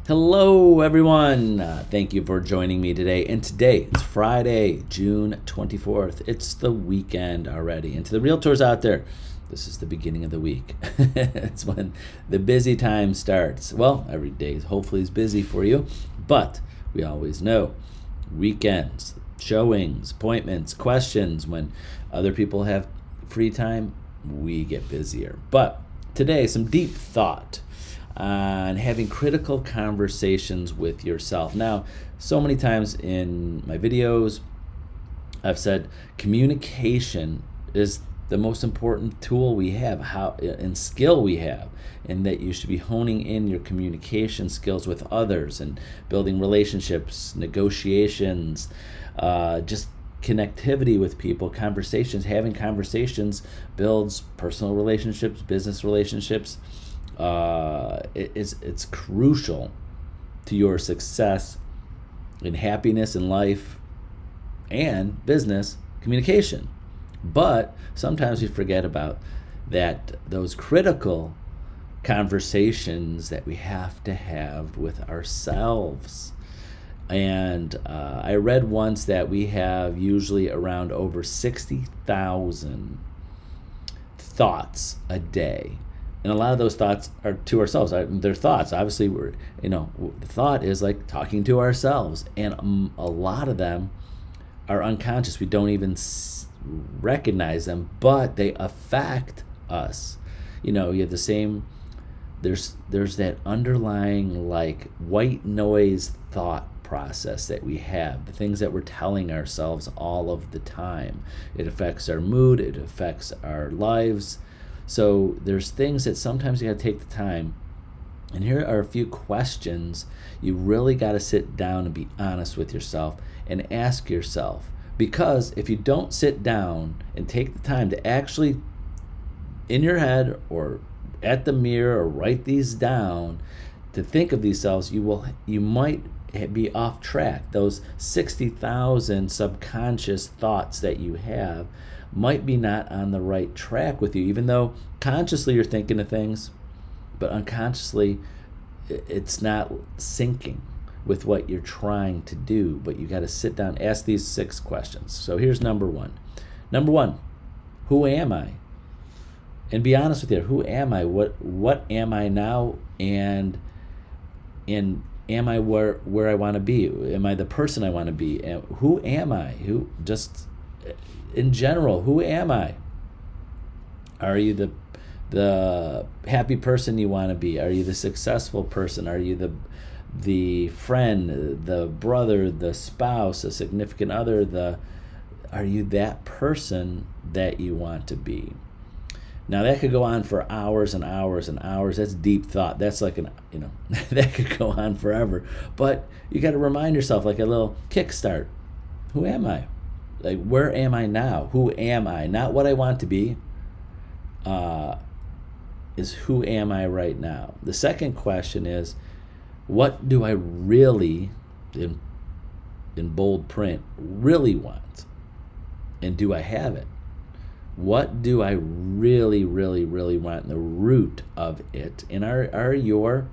Hello, everyone. Thank you for joining me today. And today is Friday, June 24th. It's the weekend already. And to the realtors out there, this is the beginning of the week. It's when the busy time starts. Well, every day hopefully is busy for you, but we always know weekends, showings, appointments, questions, when other people have free time, we get busier. But today, some deep thought on having critical conversations with yourself. Now, so many times in my videos, I've said communication is the most important tool we have, and skill we have, and that you should be honing in your communication skills with others and building relationships, negotiations, just connectivity with people, conversations. Having conversations builds personal relationships, business relationships. It's crucial to your success in happiness in life and business communication. But sometimes we forget about that, those critical conversations that we have to have with ourselves. And I read once that we have usually around over 60,000 thoughts a day. And a lot of those thoughts are to ourselves. They're thoughts. Obviously, the thought is like talking to ourselves. And a lot of them are unconscious. We don't even recognize them, but they affect us. You have the same, there's that underlying like white noise thought process that we have, the things that we're telling ourselves all of the time. It affects our mood, it affects our lives. So there's things that sometimes you got to take the time. And here are a few questions you really got to sit down and be honest with yourself and ask yourself. Because if you don't sit down and take the time to actually, in your head or at the mirror, or write these down, to think of these selves, you might be off track. Those 60,000 subconscious thoughts that you have might be not on the right track with you, even though consciously you're thinking of things, but unconsciously it's not syncing with what you're trying to do. But you got to sit down, ask these 6 questions. So here's number one. Number one, who am I? And be honest with you. Who am I? What am I now? And am I where I want to be? Am I the person I want to be? And who am I? Who, just in general, who am I? Are you the happy person you want to be? Are you the successful person? Are you the friend, the brother, the spouse, the significant other? Are you that person that you want to be? Now that could go on for hours and hours and hours. That's deep thought. That's like that could go on forever. But you got to remind yourself, like a little kickstart. Who am I? Like, where am I now? Who am I? Not what I want to be. Is who am I right now? The second question is, what do I really, in bold print, really want? And do I have it? What do I really, really, really want? The root of it. And are your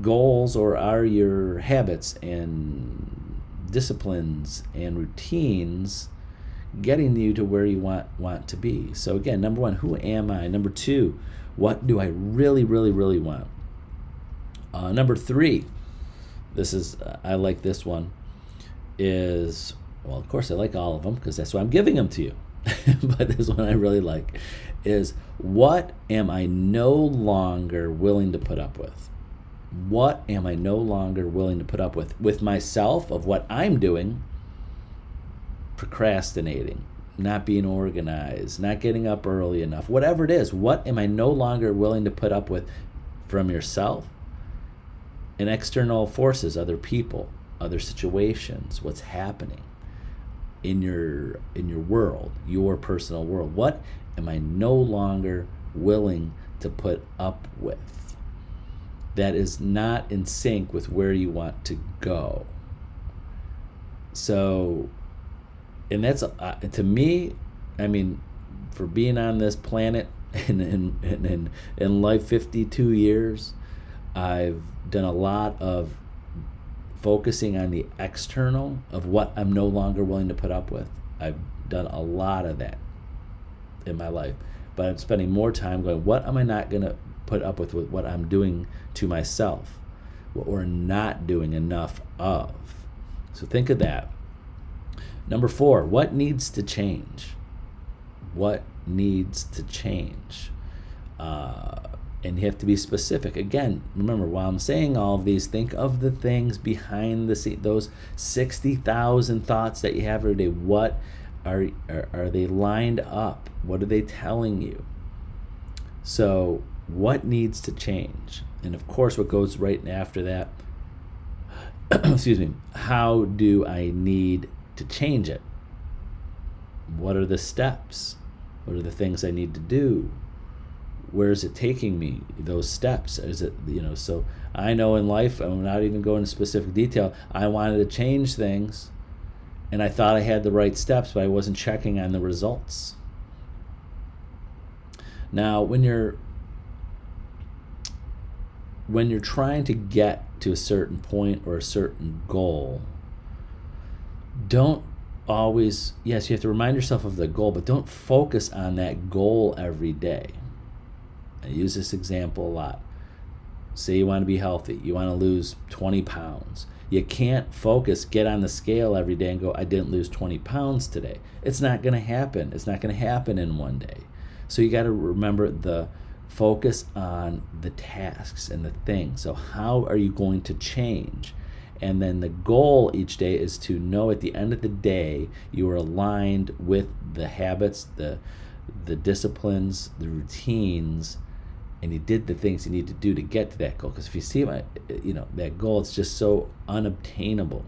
goals, or are your habits and disciplines and routines getting you to where you want to be? So again, number one, who am I? Number two, what do I really, really, really want? Number three, I like this one, is, well, of course I like all of them because that's why I'm giving them to you. But this one I really like is, what am I no longer willing to put up with? What am I no longer willing to put up with myself, of what I'm doing? Procrastinating, not being organized, not getting up early enough, whatever it is. What am I no longer willing to put up with from yourself and external forces, other people, other situations, what's happening in your world, your personal world? What am I no longer willing to put up with that is not in sync with where you want to go? So, and that's to me, I mean, for being on this planet in life 52 years, I've done a lot of focusing on the external of what I'm no longer willing to put up with. I've done a lot of that in my life, but I'm spending more time going, what am I not going to put up with what I'm doing to myself, what we're not doing enough of. So think of that. Number 4, what needs to change? What needs to change? And you have to be specific. Again, remember, while I'm saying all of these, think of the things behind the scene, those 60,000 thoughts that you have every day. What are they lined up? What are they telling you? So what needs to change? And of course, what goes right after that, excuse me, how do I need to change it? What are the steps? What are the things I need to do? Where is it taking me, those steps? Is it, so I know in life, I'm not even going into specific detail, I wanted to change things and I thought I had the right steps, but I wasn't checking on the results. Now, when you're trying to get to a certain point or a certain goal, don't always, yes, you have to remind yourself of the goal, but don't focus on that goal every day. I use this example a lot. Say you want to be healthy, you want to lose 20 pounds. You can't get on the scale every day and go, I didn't lose 20 pounds today. It's not going to happen. It's not going to happen in one day. So you got to remember the focus on the tasks and the things. So how are you going to change? And then the goal each day is to know at the end of the day you are aligned with the habits, the disciplines, the routines, and you did the things you need to do to get to that goal. Because if you see that goal, it's just so unobtainable.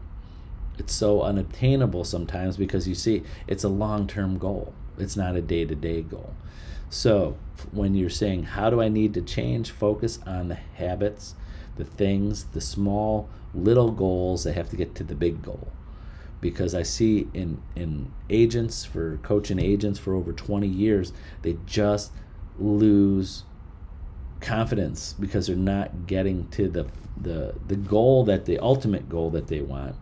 It's so unobtainable sometimes because you see it's a long-term goal. It's not a day-to-day goal. So when you're saying, how do I need to change? Focus on the habits, the things, the small little goals that have to get to the big goal. Because I see in agents, for coaching agents for over 20 years, they just lose confidence because they're not getting to the goal, the ultimate goal that they want,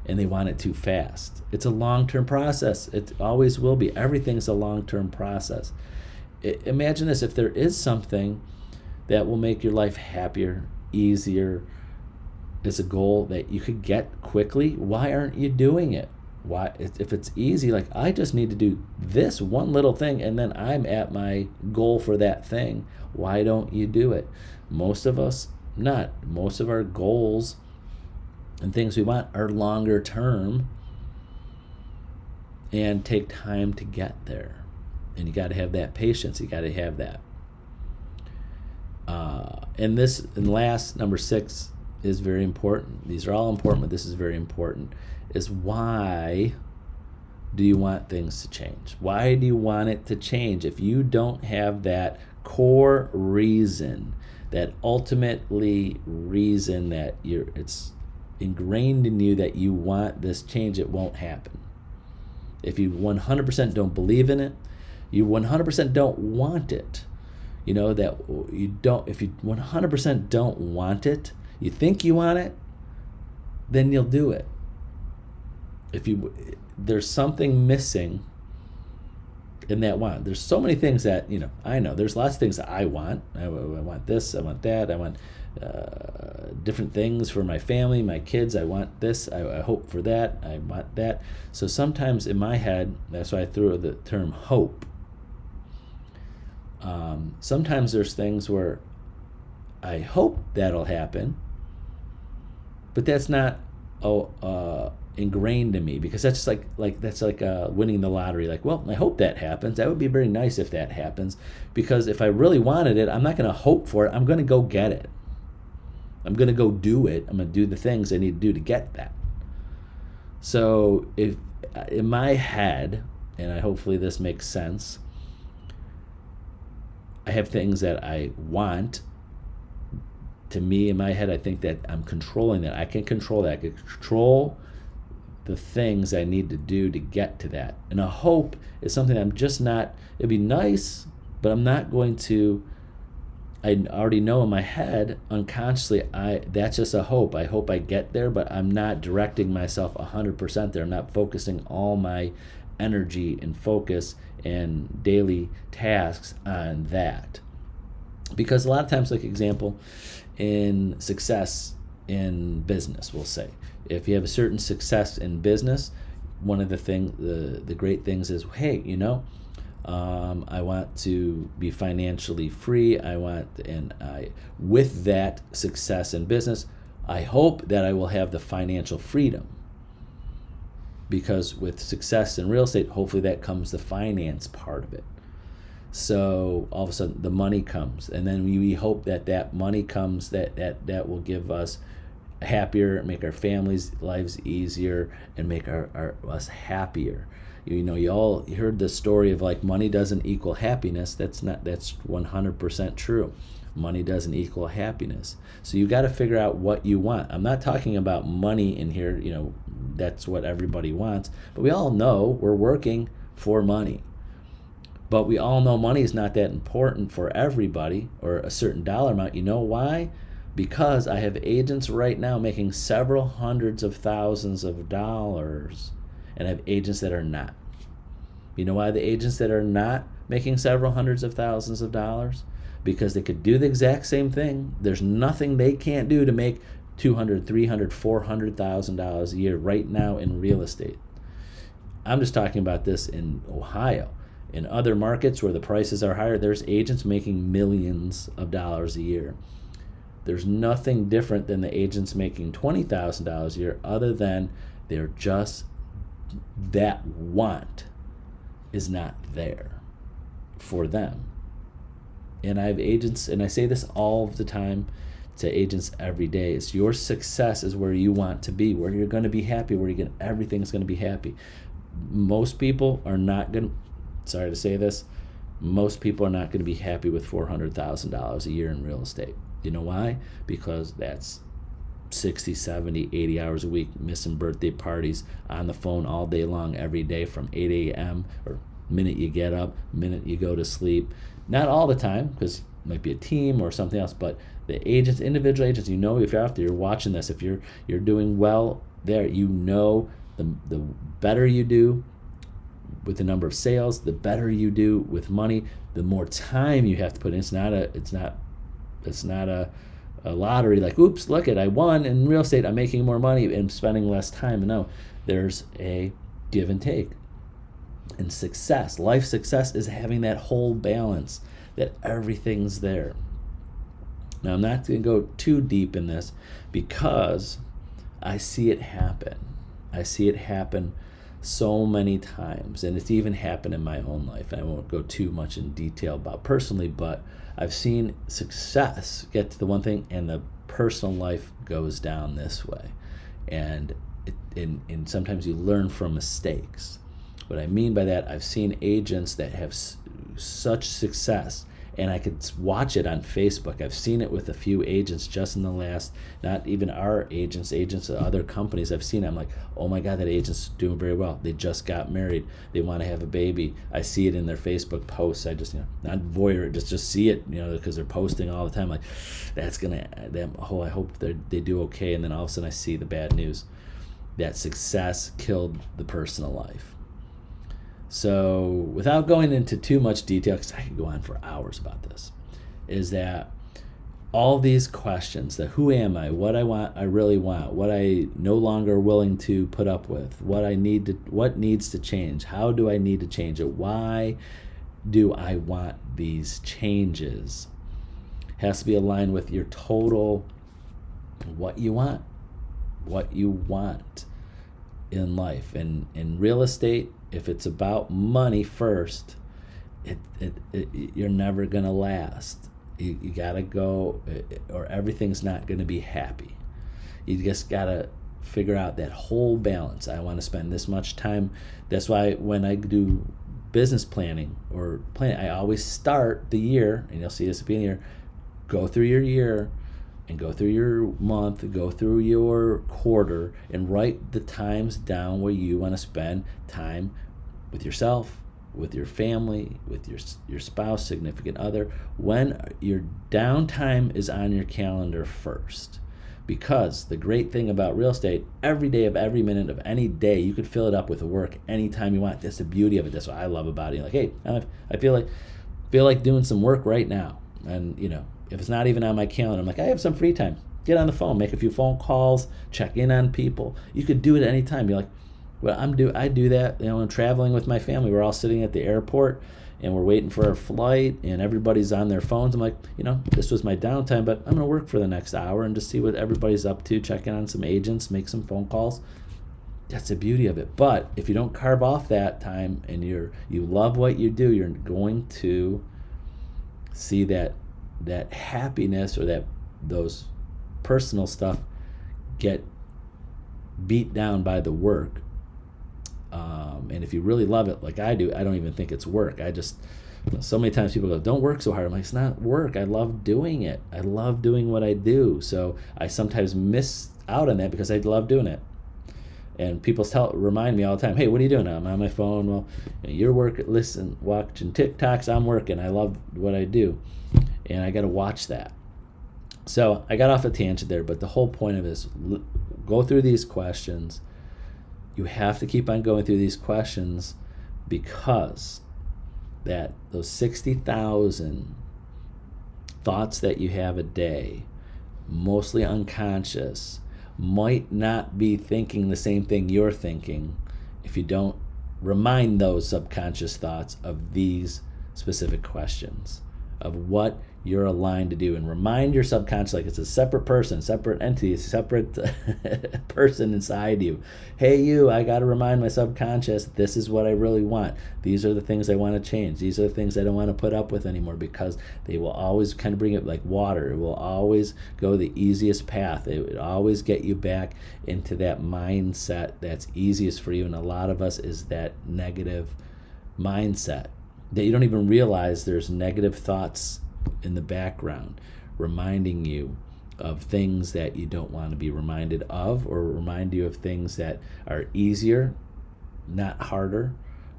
and they want it too fast. It's a long-term process. It always will be. Everything's a long-term process. Imagine this, if there is something that will make your life happier, easier, is a goal that you could get quickly, why aren't you doing it? Why, if it's easy, like I just need to do this one little thing and then I'm at my goal for that thing, why don't you do it? Most of us not. Most of our goals and things we want are longer term and take time to get there. And you got to have that patience. You got to have that. And last, number 6 is very important. These are all important, but this is very important. Is why do you want things to change? Why do you want it to change? If you don't have that core reason, that ultimately reason that it's ingrained in you that you want this change, it won't happen. If you 100% don't believe in it, you 100% don't want it. You know that you don't. If you 100% don't want it, you think you want it, then you'll do it. If there's something missing in that want. There's so many things that I know. There's lots of things that I want. I want this. I want that. I want different things for my family, my kids. I want this. I hope for that. I want that. So sometimes in my head, that's why I threw the term hope. Sometimes there's things where I hope that'll happen, but that's not ingrained in me, because that's like winning the lottery. Like, well, I hope that happens. That would be very nice if that happens, because if I really wanted it, I'm not going to hope for it. I'm going to go get it. I'm going to go do it. I'm going to do the things I need to do to get that. So if in my head, and hopefully this makes sense, I have things that I want. To me, in my head, I think that I'm controlling that. I can control that. I can control the things I need to do to get to that. And a hope is something I'm just not, it'd be nice, but I'm not going to I already know in my head unconsciously, that's just a hope. I hope I get there, but I'm not directing myself 100% there. I'm not focusing all my energy and focus and daily tasks on that. Because a lot of times, like example, in success in business, we'll say, if you have a certain success in business, one of the great things is, hey, I want to be financially free. With that success in business, I hope that I will have the financial freedom. Because with success in real estate, hopefully that comes the finance part of it. So all of a sudden the money comes, and then we hope that money comes, that will give us happier, make our families' lives easier, and make us happier. You all heard the story of like money doesn't equal happiness. That's 100% true. Money doesn't equal happiness. So you got to figure out what you want. I'm not talking about money in here, that's what everybody wants, but we all know we're working for money. But we all know money is not that important for everybody, or a certain dollar amount. You know why? Because I have agents right now making several hundreds of thousands of dollars, and I have agents that are not. You know why the agents that are not making several hundreds of thousands of dollars? Because they could do the exact same thing. There's nothing they can't do to make $200,000, $300,000, $400,000 a year right now in real estate. I'm just talking about this in Ohio. In other markets where the prices are higher, there's agents making millions of dollars a year. There's nothing different than the agents making $20,000 a year, other than they're just, that want is not there for them. And I have agents, and I say this all the time to agents every day, is your success is where you want to be, where you're going to be happy, where everything's going to be happy. Most people are not going to, sorry to say this, most people are not going to be happy with $400,000 a year in real estate. You know why? Because that's 60, 70, 80 hours a week, missing birthday parties, on the phone all day long, every day from 8 a.m. or minute you get up, minute you go to sleep. Not all the time, because it might be a team or something else, but the agents, individual agents, if you're out there, you're watching this, if you're doing well there, the better you do with the number of sales, the better you do with money, the more time you have to put in. It's not a lottery like, oops, look it, I won in real estate, I'm making more money and spending less time. No, there's a give and take. And success, life success, is having that whole balance, that everything's there. Now, I'm not going to go too deep in this because I see it happen. I see it happen so many times, and it's even happened in my own life. And I won't go too much in detail about personally, but I've seen success get to the one thing, and the personal life goes down this way. And sometimes you learn from mistakes. What I mean by that, I've seen agents that have such success, and I could watch it on Facebook. I've seen it with a few agents just in the last, not even our agents of other companies. I've seen it. I'm like, oh my God, that agent's doing very well. They just got married. They want to have a baby. I see it in their Facebook posts. I just, not voyeur, just see it, because they're posting all the time. Like, I hope they do okay. And then all of a sudden I see the bad news. That success killed the personal life. So without going into too much detail, because I could go on for hours about this, is that all these questions, that who am I, what I want, I really want, what I no longer willing to put up with, what needs to change, how do I need to change it, why do I want these changes, has to be aligned with your total, what you want in life. And in real estate, if it's about money first, you're never going to last. You got to go, or everything's not going to be happy. You just got to figure out that whole balance. I want to spend this much time. That's why when I do business planning I always start the year, and you'll see this at the beginning of the year, go through your year, and go through your month, go through your quarter, and write the times down where you want to spend time with yourself, with your family, with your spouse, significant other, when your downtime is on your calendar first. Because the great thing about real estate, every day of every minute of any day, you could fill it up with work anytime you want. That's the beauty of it. That's what I love about it. You're like, hey, I feel like doing some work right now. And if it's not even on my calendar, I'm like, I have some free time. Get on the phone, make a few phone calls, check in on people. You could do it at any time. You're like, well, I do that. I'm traveling with my family. We're all sitting at the airport and we're waiting for our flight and everybody's on their phones. I'm like, this was my downtime, but I'm going to work for the next hour and just see what everybody's up to, check in on some agents, make some phone calls. That's the beauty of it. But if you don't carve off that time and you love what you do, you're going to see that happiness or those personal stuff get beat down by the work. And if you really love it like I do, I don't even think it's work. I just, so many times people go, don't work so hard. I'm like, it's not work. I love doing it. I love doing what I do. So I sometimes miss out on that because I love doing it. And people remind me all the time, hey, what are you doing? I'm on my phone. Well, you're watching TikToks. I'm working. I love what I do. And I got to watch that. So I got off a tangent there, but the whole point of it is go through these questions. You have to keep on going through these questions because those 60,000 thoughts that you have a day, mostly unconscious, might not be thinking the same thing you're thinking if you don't remind those subconscious thoughts of these specific questions, of what you're aligned to do, and remind your subconscious like it's a separate person, separate entity, separate person inside you. Hey, I got to remind my subconscious this is what I really want. These are the things I want to change. These are the things I don't want to put up with anymore, because they will always kind of bring it like water. It will always go the easiest path. It will always get you back into that mindset that's easiest for you. And a lot of us is that negative mindset that you don't even realize there's negative thoughts in the background reminding you of things that you don't want to be reminded of, or remind you of things that are easier, not harder,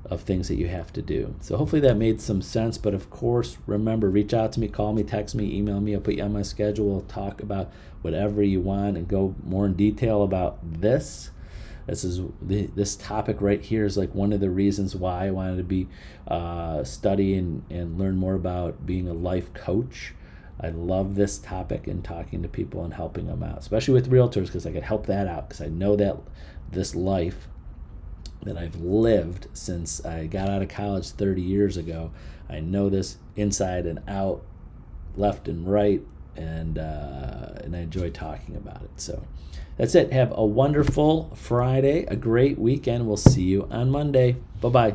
of things that you have to do. So hopefully that made some sense. But of course, remember, reach out to me, call me, text me, email me. I'll put you on my schedule. We'll talk about whatever you want and go more in detail about this. This topic right here is like one of the reasons why I wanted to be study and learn more about being a life coach. I love this topic and talking to people and helping them out, especially with realtors, because I could help that out, because I know that this life that I've lived since I got out of college 30 years ago, I know this inside and out, left and right, and I enjoy talking about it. So that's it. Have a wonderful Friday, a great weekend. We'll see you on Monday. Bye-bye.